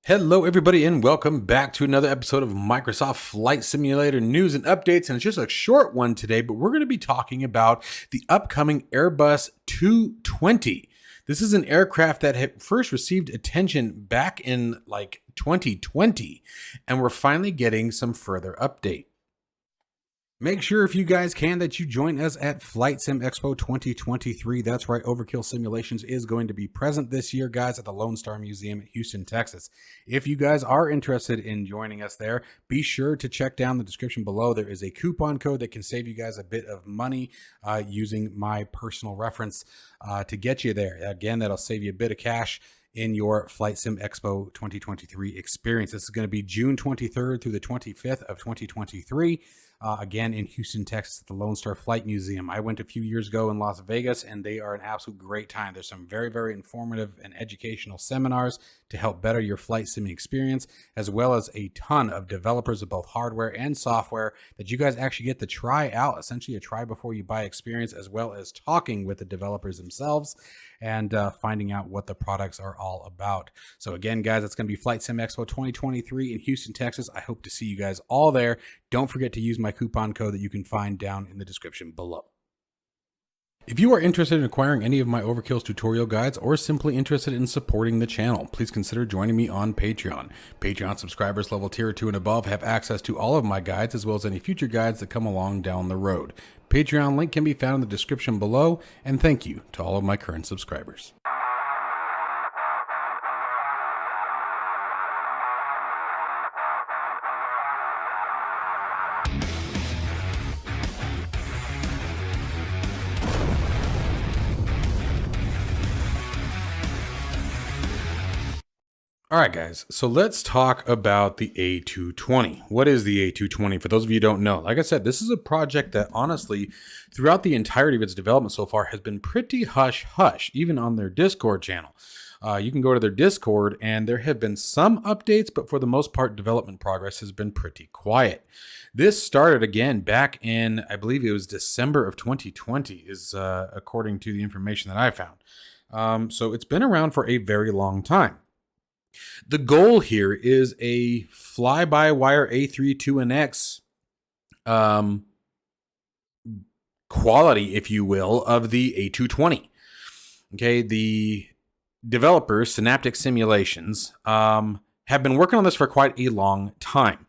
Hello everybody and welcome back to another episode of Microsoft Flight Simulator news and updates, and it's just a short one today, but we're going to be talking about the upcoming Airbus A220. This is an aircraft that had first received attention back in 2020, and we're finally getting some further update. Make sure if you guys can that you join us at Flight Sim Expo 2023. That's right, Overkill Simulations is going to be present this year, guys, at the Lone Star Museum in Houston, Texas. If you guys are interested in joining us there, be sure to check down the description below. There is a coupon code that can save you guys a bit of money using my personal reference to get you there. Again, that'll save you a bit of cash in your Flight Sim Expo 2023 experience. This is going to be June 23rd through the 25th of 2023. Again, in Houston, Texas, at the Lone Star Flight Museum. I went a few years ago in Las Vegas, and they are an absolute great time. There's some very, very informative and educational seminars to help better your flight simming experience, as well as a ton of developers of both hardware and software that you guys actually get to try out, essentially a try before you buy experience, as well as talking with the developers themselves and finding out what the products are all about. So again, guys, it's going to be Flight Sim Expo 2023 in Houston, Texas. I hope to see you guys all there. Don't forget to use my coupon code that you can find down in the description below. If you are interested in acquiring any of my Overkill's tutorial guides or simply interested in supporting the channel, please consider joining me on Patreon. Patreon subscribers level tier 2 and above have access to all of my guides as well as any future guides that come along down the road. Patreon link can be found in the description below, and thank you to all of my current subscribers. All right, guys, so let's talk about the A220. What is the A220? For those of you who don't know, like I said, this is a project that honestly, throughout the entirety of its development so far, has been pretty hush-hush, even on their Discord channel. You can go to their Discord, and there have been some updates, but for the most part, development progress has been pretty quiet. This started again back in, I believe it was December of 2020, is according to the information that I found. So it's been around for a very long time. The goal here is a fly-by-wire A32NX quality, if you will, of the A220. Okay, the developers, Synaptic Simulations, have been working on this for quite a long time.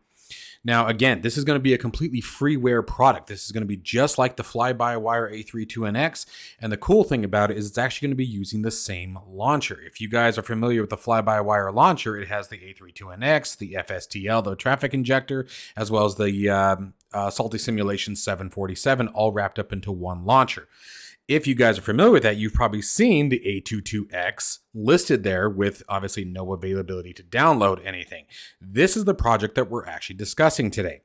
Now, again, this is going to be a completely freeware product. This is going to be just like the fly-by-wire A32NX, and the cool thing about it is it's actually going to be using the same launcher. If you guys are familiar with the fly-by-wire launcher, it has the A32NX, the FSTL, the traffic injector, as well as the Salty Simulation 747, all wrapped up into one launcher. If you guys are familiar with that, you've probably seen the A22X listed there with obviously no availability to download anything. This is the project that we're actually discussing today.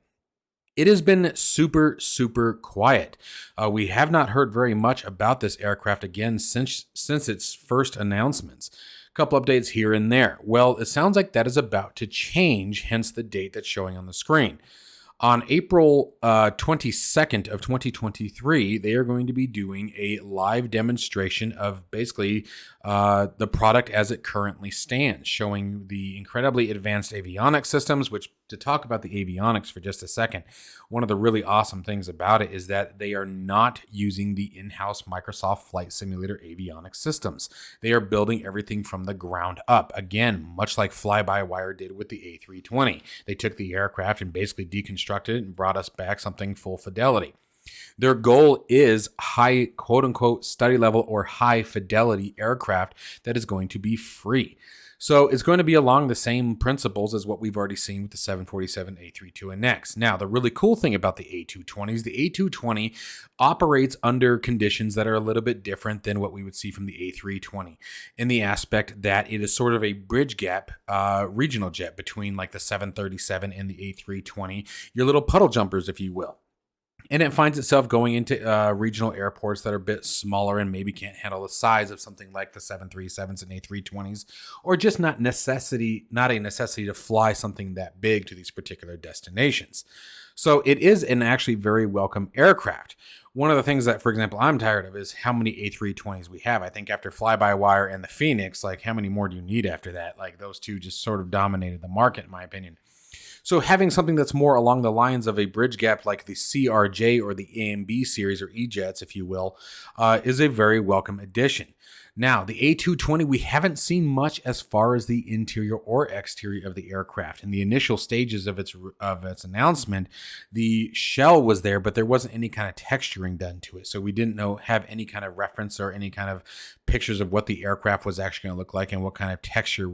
It has been super, super quiet. We have not heard very much about this aircraft again since its first announcements. A couple updates here and there. Well, it sounds like that is about to change, hence the date that's showing on the screen. On April 22nd of 2023, they are going to be doing a live demonstration of basically the product as it currently stands, showing the incredibly advanced avionics systems, which, to talk about the avionics for just a second, one of the really awesome things about it is that they are not using the in-house Microsoft Flight Simulator avionics systems. They are building everything from the ground up. Again, much like Flybywire did with the A320. They took the aircraft and basically deconstructed it and brought us back something full fidelity. Their goal is high, quote unquote, study level or high fidelity aircraft that is going to be free. So it's going to be along the same principles as what we've already seen with the 747 A32NX. Now, the really cool thing about the A220 is the A220 operates under conditions that are a little bit different than what we would see from the A320 in the aspect that it is sort of a bridge gap regional jet between like the 737 and the A320, your little puddle jumpers, if you will. And it finds itself going into regional airports that are a bit smaller and maybe can't handle the size of something like the 737s and A320s, or just not a necessity to fly something that big to these particular destinations. So it is an actually very welcome aircraft. One of the things that, for example, I'm tired of is how many A320s we have. I think after Flybywire and the Phoenix, like how many more do you need after that? Like those two just sort of dominated the market, in my opinion. So having something that's more along the lines of a bridge gap like the CRJ or the AMB series or E-Jets, if you will, is a very welcome addition. Now, the A220, we haven't seen much as far as the interior or exterior of the aircraft. In the initial stages of its announcement, the shell was there, but there wasn't any kind of texturing done to it. So we didn't have any kind of reference or any kind of pictures of what the aircraft was actually going to look like and what kind of texture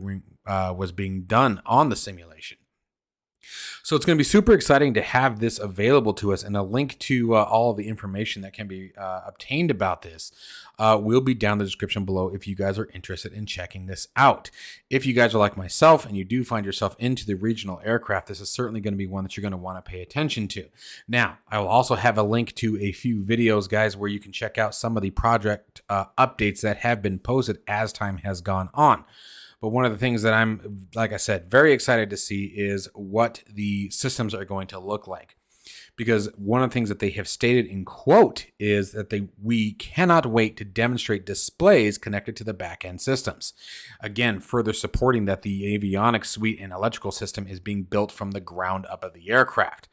was being done on the simulation. So it's going to be super exciting to have this available to us, and a link to all of the information that can be obtained about this will be down in the description below if you guys are interested in checking this out. If you guys are like myself and you do find yourself into the regional aircraft, this is certainly going to be one that you're going to want to pay attention to. Now, I will also have a link to a few videos, guys, where you can check out some of the project updates that have been posted as time has gone on. But one of the things that I'm, like I said, very excited to see is what the systems are going to look like. Because one of the things that they have stated in quote is that we cannot wait to demonstrate displays connected to the back-end systems. Again, further supporting that the avionics suite and electrical system is being built from the ground up of the aircraft.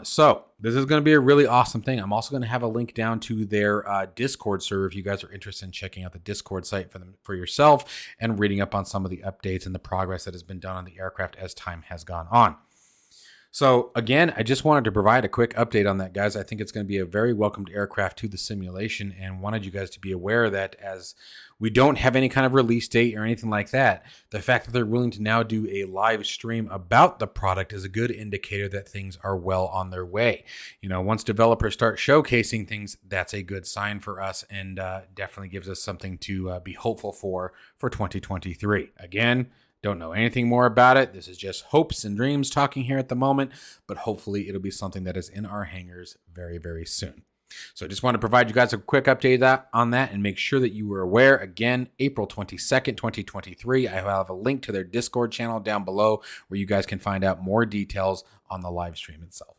So this is going to be a really awesome thing. I'm also going to have a link down to their Discord server if you guys are interested in checking out the Discord site for yourself and reading up on some of the updates and the progress that has been done on the aircraft as time has gone on. So again, I just wanted to provide a quick update on that, guys. I think it's going to be a very welcomed aircraft to the simulation, and wanted you guys to be aware that as we don't have any kind of release date or anything like that, the fact that they're willing to now do a live stream about the product is a good indicator that things are well on their way. You know, once developers start showcasing things, that's a good sign for us, and definitely gives us something to be hopeful for 2023. Again, don't know anything more about it. This is just hopes and dreams talking here at the moment, but hopefully it'll be something that is in our hangars very, very soon. So I just want to provide you guys a quick update on that and make sure that you were aware. Again, April 22nd, 2023, I have a link to their Discord channel down below where you guys can find out more details on the live stream itself.